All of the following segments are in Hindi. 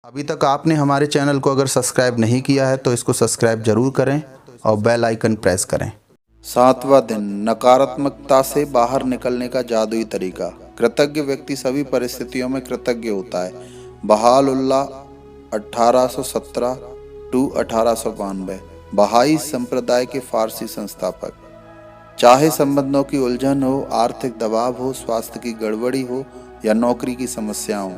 अभी तक आपने हमारे चैनल को अगर सब्सक्राइब नहीं किया है तो इसको सब्सक्राइब जरूर करें और बेल आइकन प्रेस करें। 7वां दिन, नकारात्मकता से बाहर निकलने का जादुई तरीका। कृतज्ञ व्यक्ति सभी परिस्थितियों में कृतज्ञ होता है। बहाउल्लाह 1817 टू 1892 बहाई संप्रदाय के फारसी संस्थापक। चाहे संबंधों की उलझन हो, आर्थिक दबाव हो, स्वास्थ्य की गड़बड़ी हो या नौकरी की समस्या हो,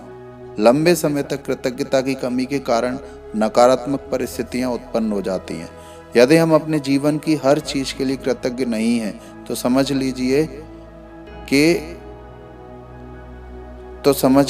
लंबे समय तक कृतज्ञता की कमी के कारण नकारात्मक परिस्थितियां उत्पन्न हो जाती हैं। यदि हम अपने जीवन की हर चीज के लिए कृतज्ञ नहीं हैं तो समझ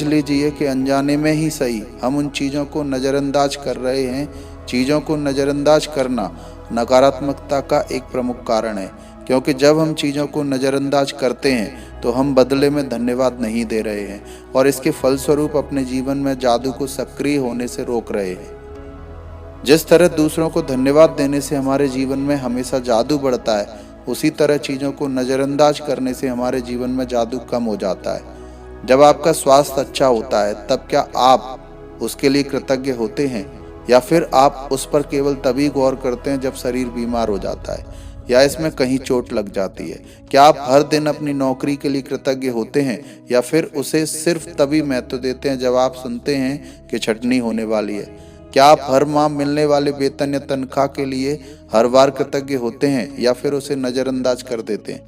लीजिए कि अनजाने में ही सही हम उन चीज़ों को नज़रअंदाज कर रहे हैं। चीज़ों को नज़रअंदाज करना नकारात्मकता का एक प्रमुख कारण है, क्योंकि जब हम चीज़ों को नज़रअंदाज करते हैं तो हम बदले में धन्यवाद नहीं दे रहे हैं और इसके फलस्वरूप अपने जीवन में जादू को सक्रिय होने से रोक रहे हैं। जिस तरह दूसरों को धन्यवाद देने से हमारे जीवन में हमेशा जादू बढ़ता है, उसी तरह चीज़ों को नज़रअंदाज करने से हमारे जीवन में जादू कम हो जाता है। जब आपका स्वास्थ्य अच्छा होता है तब क्या आप उसके लिए कृतज्ञ होते हैं, या फिर आप उस पर केवल तभी गौर करते हैं जब शरीर बीमार हो जाता है या इसमें कहीं चोट लग जाती है? क्या आप हर दिन अपनी नौकरी के लिए कृतज्ञ होते हैं या फिर उसे सिर्फ तभी महत्व देते हैं जब आप सुनते हैं कि छंटनी होने वाली है? क्या आप हर माह मिलने वाले वेतन या तनख्वाह के लिए हर बार कृतज्ञ होते हैं या फिर उसे नज़रअंदाज कर देते हैं?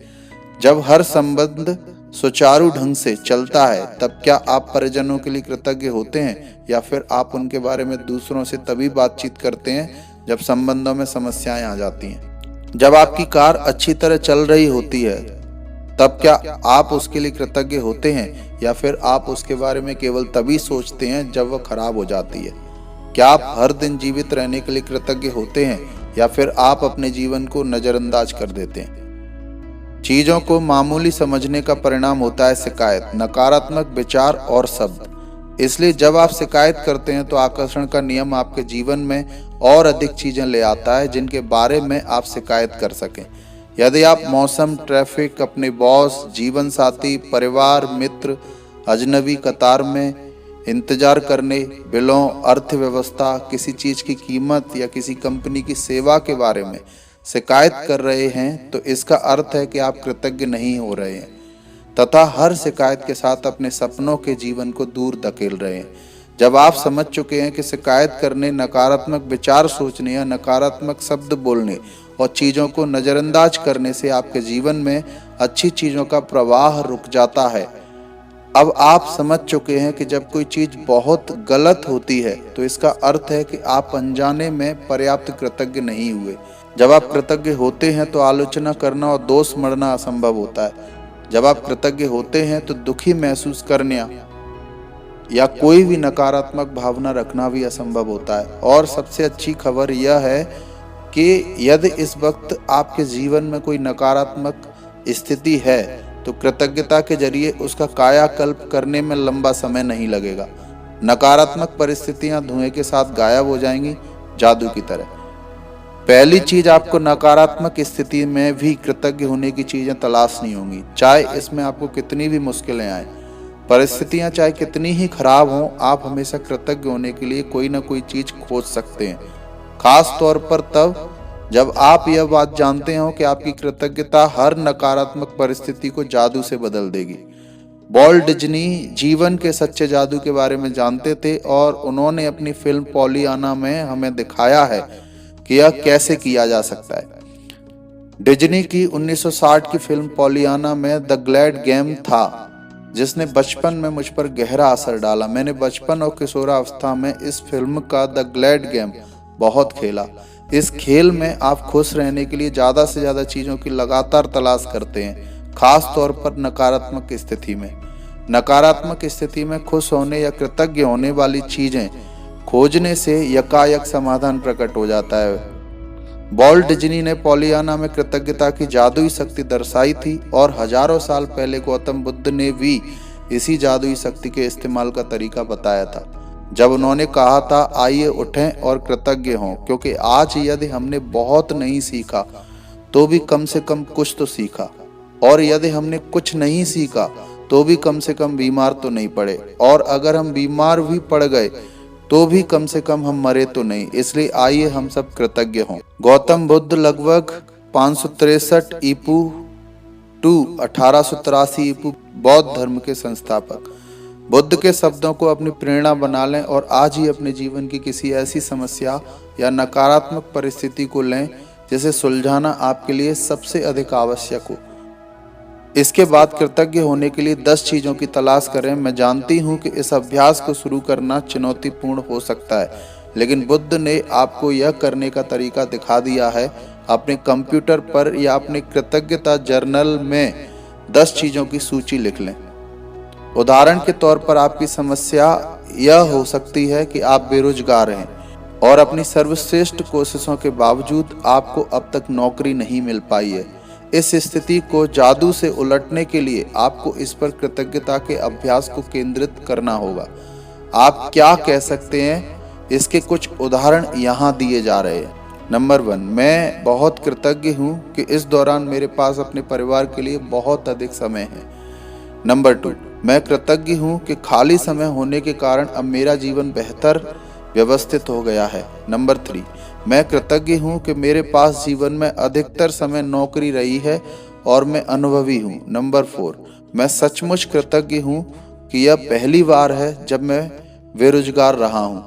जब हर संबंध सुचारू ढंग से चलता है तब क्या आप परिजनों के लिए कृतज्ञ होते हैं या फिर आप उनके बारे में दूसरों से तभी बातचीत करते हैं जब संबंधों में समस्याएं आ जाती हैं? जब आपकी कार अच्छी तरह चल रही होती है तब क्या आप उसके लिए कृतज्ञ होते हैं या फिर आप उसके बारे में केवल तभी सोचते हैं जब वह खराब हो जाती है? क्या आप हर दिन जीवित रहने के लिए कृतज्ञ होते हैं या फिर आप अपने जीवन को नज़रअंदाज कर देते हैं? चीज़ों को मामूली समझने का परिणाम होता है शिकायत, नकारात्मक विचार और शब्द। इसलिए जब आप शिकायत करते हैं तो आकर्षण का नियम आपके जीवन में और अधिक चीज़ें ले आता है जिनके बारे में आप शिकायत कर सकें। यदि आप मौसम, ट्रैफिक, अपने बॉस, जीवन साथी, परिवार, मित्र, अजनबी, कतार में इंतजार करने, बिलों, अर्थव्यवस्था, किसी चीज़ की कीमत या किसी कंपनी की सेवा के बारे में शिकायत कर रहे हैं तो इसका अर्थ है कि आप कृतज्ञ नहीं हो रहे हैं तथा हर शिकायत के साथ अपने सपनों के जीवन को दूर धकेल रहे हैं। जब आप समझ चुके हैं कि शिकायत करने, नकारात्मक विचार सोचने या नकारात्मक शब्द बोलने और चीज़ों को नज़रअंदाज करने से आपके जीवन में अच्छी चीज़ों का प्रवाह रुक जाता है। अब आप समझ चुके हैं कि जब कोई चीज़ बहुत गलत होती है तो इसका अर्थ है कि आप अनजाने में पर्याप्त कृतज्ञ नहीं हुए। जब आप कृतज्ञ होते हैं तो आलोचना करना और दोष मढ़ना असंभव होता है। जब आप कृतज्ञ होते हैं तो दुखी महसूस करना या कोई भी नकारात्मक भावना रखना भी असंभव होता है। और सबसे अच्छी खबर यह है कि यदि इस वक्त आपके जीवन में कोई नकारात्मक स्थिति है तो कृतज्ञता के जरिए उसका कायाकल्प करने में लंबा समय नहीं लगेगा। नकारात्मक परिस्थितियां धुएं के साथ गायब हो जाएंगी, जादू की तरह। पहली चीज, आपको नकारात्मक स्थिति में भी कृतज्ञ होने की चीजें तलाशनी होंगी, चाहे इसमें आपको कितनी भी मुश्किलें आए। परिस्थितियां चाहे कितनी ही खराब हों, आप हमेशा कृतज्ञ होने के लिए कोई ना कोई चीज खोज सकते हैं, खास तौर पर तब जब आप यह बात जानते हो कि आपकी कृतज्ञता हर नकारात्मक परिस्थिति को जादू से बदल देगी। वॉल्ट डिज्नी जीवन के सच्चे जादू के बारे में जानते थे और उन्होंने अपनी फिल्म पॉलियाना में हमें दिखाया है कि यह कैसे किया जा सकता है। डिज्नी की 1960 की फिल्म पॉलियाना में द ग्लैड गेम था जिसने बचपन में मुझ पर गहरा असर डाला। मैंने बचपन और किशोरावस्था में इस फिल्म का द ग्लैड गेम बहुत खेला। इस खेल में आप खुश रहने के लिए ज़्यादा से ज़्यादा चीज़ों की लगातार तलाश करते हैं, खास तौर पर नकारात्मक स्थिति में। नकारात्मक स्थिति में खुश होने या कृतज्ञ होने वाली चीज़ें खोजने से यकायक समाधान प्रकट हो जाता है। वॉल्ट डिज्नी ने पॉलियाना में कृतज्ञता की जादुई शक्ति दर्शाई थी और हजारों साल पहले गौतम बुद्ध ने भी इसी जादुई शक्ति के इस्तेमाल का तरीका बताया था जब उन्होंने कहा था, आइए उठें और कृतज्ञ हों, क्योंकि आज यदि हमने बहुत नहीं सीखा तो भी कम से कम कुछ तो सीखा, और यदि हमने कुछ नहीं सीखा तो भी कम से कम बीमार तो नहीं पड़े, और अगर हम बीमार भी पड़ गए तो भी कम से कम हम मरे तो नहीं, इसलिए आइए हम सब कृतज्ञ हों। गौतम बुद्ध लगभग 563 ईपू टू 1883 ईपू बौद्ध धर्म के संस्थापक। बुद्ध के शब्दों को अपनी प्रेरणा बना लें और आज ही अपने जीवन की किसी ऐसी समस्या या नकारात्मक परिस्थिति को लें जिसे सुलझाना आपके लिए सबसे अधिक आवश्यक हो। इसके बाद कृतज्ञ होने के लिए 10 चीज़ों की तलाश करें। मैं जानती हूँ कि इस अभ्यास को शुरू करना चुनौतीपूर्ण हो सकता है, लेकिन बुद्ध ने आपको यह करने का तरीका दिखा दिया है। अपने कंप्यूटर पर या अपने कृतज्ञता जर्नल में 10 चीज़ों की सूची लिख लें। उदाहरण के तौर पर आपकी समस्या यह हो सकती है कि आप बेरोजगार हैं और अपनी सर्वश्रेष्ठ कोशिशों के बावजूद आपको अब तक नौकरी नहीं मिल पाई है। इस स्थिति को जादू से उलटने के लिए आपको इस पर कृतज्ञता के अभ्यास को केंद्रित करना होगा। आप क्या कह सकते हैं, इसके कुछ उदाहरण यहाँ दिए जा रहे हैं। नंबर 1, मैं बहुत कृतज्ञ हूँ कि इस दौरान मेरे पास अपने परिवार के लिए बहुत अधिक समय है। नंबर 2, मैं कृतज्ञ हूँ कि खाली समय होने के कारण अब मेरा जीवन बेहतर व्यवस्थित हो गया है। नंबर 3, मैं कृतज्ञ हूँ कि मेरे पास जीवन में अधिकतर समय नौकरी रही है और मैं अनुभवी हूँ। नंबर 4, मैं सचमुच कृतज्ञ हूँ कि यह पहली बार है जब मैं बेरोजगार रहा हूँ।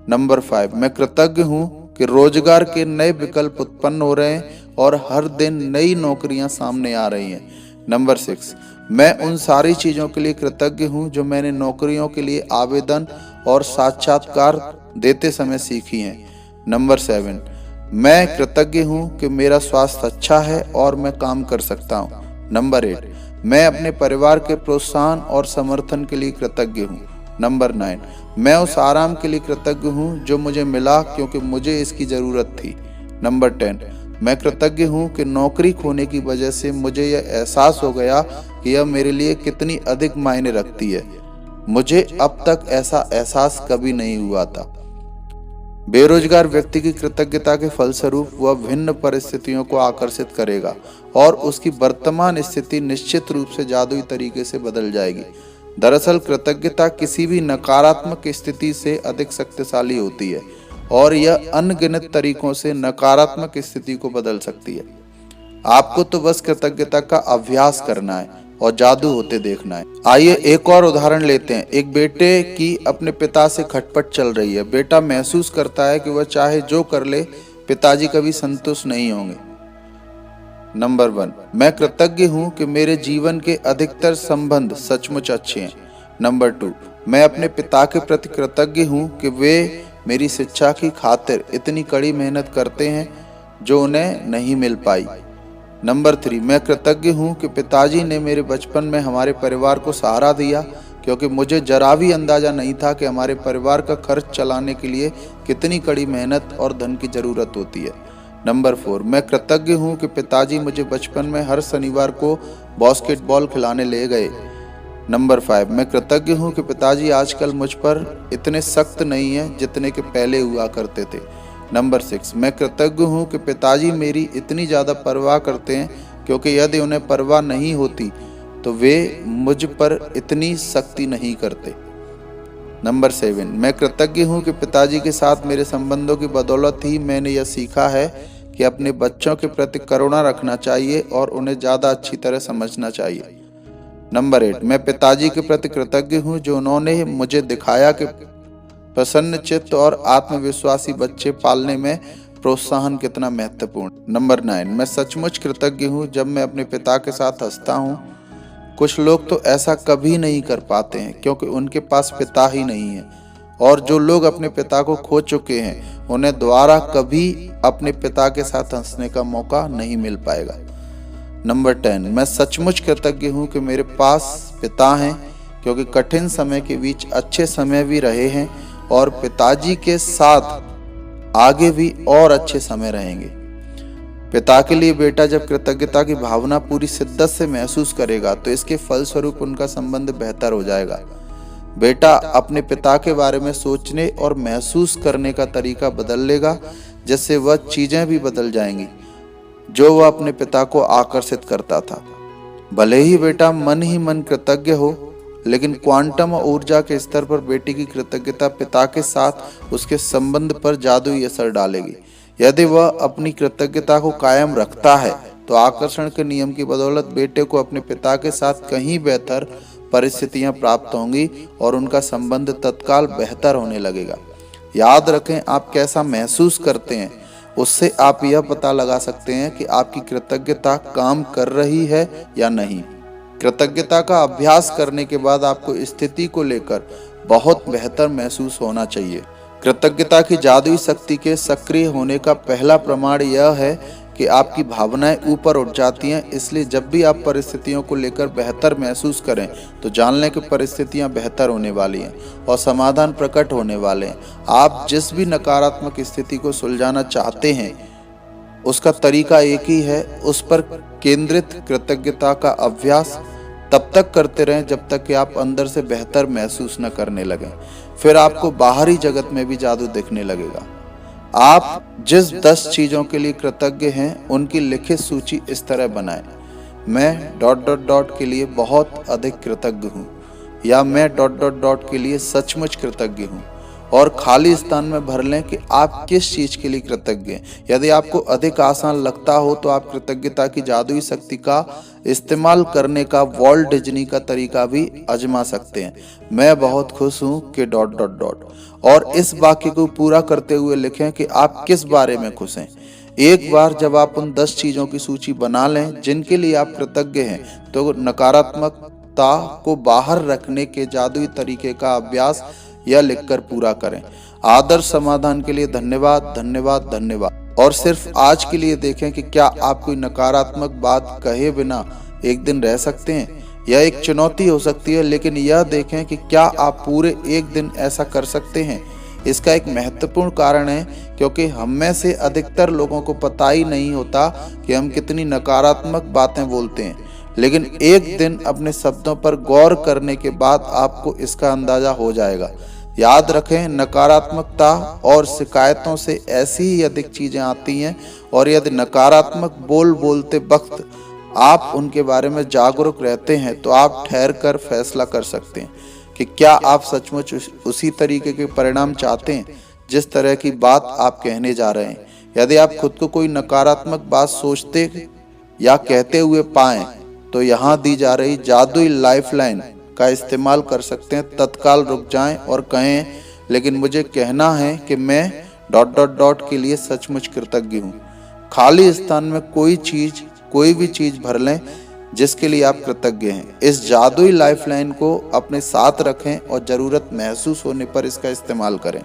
नंबर 5, मैं कृतज्ञ हूँ कि रोजगार के नए विकल्प उत्पन्न हो रहे हैं और हर दिन नई नौकरियां सामने आ रही हैं। नंबर 6, मैं उन सारी चीज़ों के लिए कृतज्ञ हूँ जो मैंने नौकरियों के लिए आवेदन और साक्षात्कार देते समय सीखी हैं। नंबर 7, मैं कृतज्ञ हूँ कि मेरा स्वास्थ्य अच्छा है और मैं काम कर सकता हूँ। नंबर 8, मैं अपने परिवार के प्रोत्साहन और समर्थन के लिए कृतज्ञ हूँ। नंबर 9, मैं उस आराम के लिए कृतज्ञ हूँ जो मुझे मिला क्योंकि मुझे इसकी ज़रूरत थी। नंबर 10, मैं कृतज्ञ हूँ कि नौकरी खोने की वजह से मुझे यह एहसास हो गया कि यह मेरे लिए कितनी अधिक मायने रखती है। मुझे अब तक ऐसा एहसास कभी नहीं हुआ था। बेरोजगार व्यक्ति की कृतज्ञता के फलस्वरूप वह भिन्न परिस्थितियों को आकर्षित करेगा और उसकी वर्तमान स्थिति निश्चित रूप से जादुई तरीके से बदल जाएगी। दरअसल कृतज्ञता किसी भी नकारात्मक स्थिति से अधिक शक्तिशाली होती है और यह अनगिनत तरीकों से नकारात्मक स्थिति को बदल सकती है। आपको तो बस कृतज्ञता का अभ्यास करना है और जादू होते देखना है। आइए एक और उदाहरण लेते हैं। एक बेटे की अपने पिता से खटपट चल रही है। बेटा महसूस करता है कि वह चाहे जो कर ले, पिताजी कभी संतुष्ट नहीं होंगे। नंबर 1, मैं कृतज्ञ हूँ कि मेरे जीवन के अधिकतर संबंध सचमुच अच्छे हैं। नंबर 2, मैं अपने पिता के प्रति कृतज्ञ हूँ कि वे मेरी शिक्षा की खातिर इतनी कड़ी मेहनत करते हैं जो उन्हें नहीं मिल पाई। नंबर 3, मैं कृतज्ञ हूँ कि पिताजी ने मेरे बचपन में हमारे परिवार को सहारा दिया क्योंकि मुझे जरा भी अंदाजा नहीं था कि हमारे परिवार का खर्च चलाने के लिए कितनी कड़ी मेहनत और धन की ज़रूरत होती है। नंबर 4, मैं कृतज्ञ हूँ कि पिताजी मुझे बचपन में हर शनिवार को बास्केटबॉल खिलाने ले गए। नंबर 5, मैं कृतज्ञ हूँ कि पिताजी आजकल मुझ पर इतने सख्त नहीं हैं जितने के पहले हुआ करते थे। नंबर 6, मैं कृतज्ञ हूँ कि पिताजी मेरी इतनी ज़्यादा परवाह करते हैं क्योंकि यदि उन्हें परवाह नहीं होती तो वे मुझ पर इतनी सख्ती नहीं करते। नंबर 7, मैं कृतज्ञ हूँ कि पिताजी के साथ मेरे संबंधों की बदौलत ही मैंने यह सीखा है कि अपने बच्चों के प्रति करुणा रखना चाहिए और उन्हें ज़्यादा अच्छी तरह समझना चाहिए। नंबर 8, मैं पिताजी के प्रति कृतज्ञ हूँ जो उन्होंने मुझे दिखाया कि प्रसन्न चित्त और आत्मविश्वासी बच्चे पालने में प्रोत्साहन कितना महत्वपूर्ण। नंबर 9, मैं सचमुच कृतज्ञ हूँ जब मैं अपने पिता के साथ हंसता हूँ। कुछ लोग तो ऐसा कभी नहीं कर पाते हैं क्योंकि उनके पास पिता ही नहीं है, और जो लोग अपने पिता को खो चुके हैं उन्हें दोबारा कभी अपने पिता के साथ हंसने का मौका नहीं मिल पाएगा। नंबर 10, मैं सचमुच कृतज्ञ हूँ कि मेरे पास पिता हैं क्योंकि कठिन समय के बीच अच्छे समय भी रहे हैं और पिताजी के साथ आगे भी और अच्छे समय रहेंगे। पिता के लिए बेटा जब कृतज्ञता की भावना पूरी शिद्दत से महसूस करेगा तो इसके फलस्वरूप उनका संबंध बेहतर हो जाएगा। बेटा अपने पिता के बारे में सोचने और महसूस करने का तरीका बदल लेगा, जिससे वह चीजें भी बदल जाएंगी जो वह अपने पिता को आकर्षित करता था। भले ही बेटा मन ही मन कृतज्ञ हो, लेकिन क्वांटम ऊर्जा के स्तर पर बेटी की कृतज्ञता पिता के साथ उसके संबंध पर जादुई असर डालेगी। यदि वह अपनी कृतज्ञता को कायम रखता है तो आकर्षण के नियम की बदौलत बेटे को अपने पिता के साथ कहीं बेहतर परिस्थितियां प्राप्त होंगी और उनका संबंध तत्काल बेहतर होने लगेगा। याद रखें, आप कैसा महसूस करते हैं उससे आप यह पता लगा सकते हैं कि आपकी कृतज्ञता काम कर रही है या नहीं। कृतज्ञता का अभ्यास करने के बाद आपको स्थिति को लेकर बहुत बेहतर महसूस होना चाहिए। कृतज्ञता की जादुई शक्ति के सक्रिय होने का पहला प्रमाण यह है कि आपकी भावनाएं ऊपर उठ जाती हैं। इसलिए जब भी आप परिस्थितियों को लेकर बेहतर महसूस करें तो जान लें कि परिस्थितियां बेहतर होने वाली हैं और समाधान प्रकट होने वाले हैं। आप जिस भी नकारात्मक स्थिति को सुलझाना चाहते हैं उसका तरीका एक ही है, उस पर केंद्रित कृतज्ञता का अभ्यास तब तक करते रहें जब तक कि आप अंदर से बेहतर महसूस न करने लगें। फिर आपको बाहरी जगत में भी जादू दिखने लगेगा। आप जिस 10 चीजों के लिए कृतज्ञ हैं उनकी लिखित सूची इस तरह बनाएं। मैं ... के लिए बहुत अधिक कृतज्ञ हूँ, या मैं ... के लिए सचमुच कृतज्ञ हूँ, और खाली स्थान में भर लें कि आप किस चीज के लिए कृतज्ञ हैं। यदि आपको अधिक आसान लगता हो तो आप कृतज्ञता की जादुई शक्ति का इस्तेमाल करने का वॉल्ट डिज्नी का तरीका भी आजमा सकते हैं। मैं बहुत खुश हूं कि ... और इस वाक्य को पूरा करते हुए लिखें कि आप किस बारे में खुश हैं। एक बार जब आप उन 10 चीजों की सूची बना लें जिनके लिए आप कृतज्ञ हैं तो नकारात्मकता को बाहर रखने के जादुई तरीके का अभ्यास यह लिखकर पूरा करें। आदर्श समाधान के लिए धन्यवाद, धन्यवाद, धन्यवाद। और सिर्फ आज के लिए देखें कि क्या आप कोई नकारात्मक बात कहे बिना एक दिन रह सकते हैं। यह एक चुनौती हो सकती है, लेकिन यह देखें कि क्या आप पूरे एक दिन ऐसा कर सकते हैं। इसका एक महत्वपूर्ण कारण है क्योंकि हम में से अधिकतर लोगों को पता ही नहीं होता कि हम कितनी नकारात्मक बातें बोलते हैं, लेकिन एक दिन अपने शब्दों पर गौर करने के बाद आपको इसका अंदाजा हो जाएगा। याद रखें, नकारात्मकता और शिकायतों से ऐसी ही अधिक चीजें आती हैं, और यदि नकारात्मक बोलते वक्त आप उनके बारे में जागरूक रहते हैं तो आप ठहर कर फैसला कर सकते हैं कि क्या आप सचमुच उसी तरीके के परिणाम चाहते हैं जिस तरह की बात आप कहने जा रहे हैं। यदि आप खुद को कोई नकारात्मक बात सोचते या कहते हुए पाएं तो यहाँ दी जा रही जादुई लाइफलाइन का इस्तेमाल कर सकते हैं। तत्काल रुक जाएं और कहें, लेकिन मुझे कहना है कि मैं ... के लिए सचमुच कृतज्ञ हूँ। खाली स्थान में कोई भी चीज भर लें जिसके लिए आप कृतज्ञ हैं। इस जादुई लाइफलाइन को अपने साथ रखें और जरूरत महसूस होने पर इसका इस्तेमाल करें।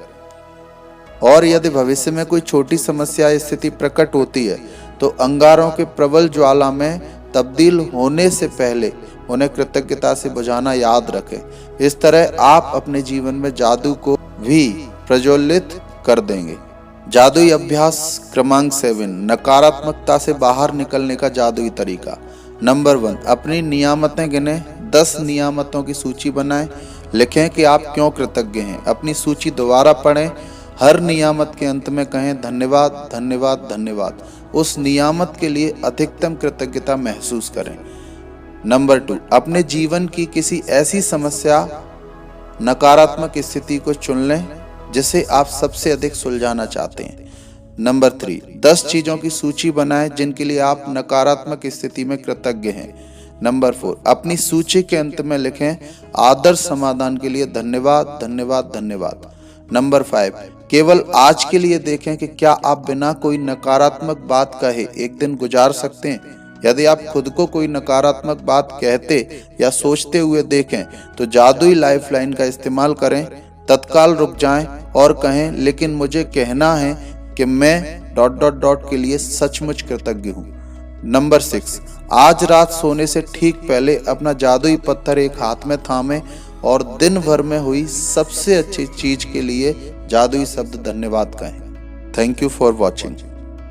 और यदि भविष्य में कोई छोटी समस्या स्थिति प्रकट होती है तो अंगारों के प्रबल ज्वाला में तब्दील होने से पहले उन्हें कृतज्ञता से बुझाना याद रखें। इस तरह आप अपने जीवन में जादू को भी प्रज्वलित कर देंगे। जादुई अभ्यास क्रमांक 7, नकारात्मकता से बाहर निकलने का जादुई तरीका। नंबर 1, अपनी नियामतें गिनें। 10 नियामतों की सूची बनाएं। लिखें कि आप क्यों कृतज्ञ हैं। अपनी सूची दोबारा पढ़ें। हर नियामत के अंत में कहें धन्यवाद, धन्यवाद, धन्यवाद। उस नियामत के लिए अधिकतम कृतज्ञता महसूस करें। नंबर 2, अपने जीवन की किसी ऐसी समस्या, नकारात्मक स्थिति को चुन लें जिसे आप सबसे अधिक सुलझाना चाहते हैं। नंबर 3, 10 चीजों की सूची बनाएं जिनके लिए आप नकारात्मक स्थिति में कृतज्ञ हैं। नंबर 4, अपनी सूची के अंत में लिखें आदर्श समाधान के लिए धन्यवाद, धन्यवाद, धन्यवाद। नंबर 5, केवल आज के लिए देखें कि क्या आप बिना कोई नकारात्मक बात कहे एक दिन गुजार सकते हैं। यदि आप खुद को कोई नकारात्मक बात कहते या सोचते हुए देखें तो जादुई लाइफलाइन का इस्तेमाल करें। तत्काल रुक जाएं और कहें, लेकिन मुझे कहना है कि मैं ... के लिए सचमुच कृतज्ञ हूँ। नंबर 6, आज रात सोने से ठीक पहले अपना जादुई पत्थर एक हाथ में थामें और दिन भर में हुई सबसे अच्छी चीज के लिए जादुई शब्द धन्यवाद कहें। Thank you for watching.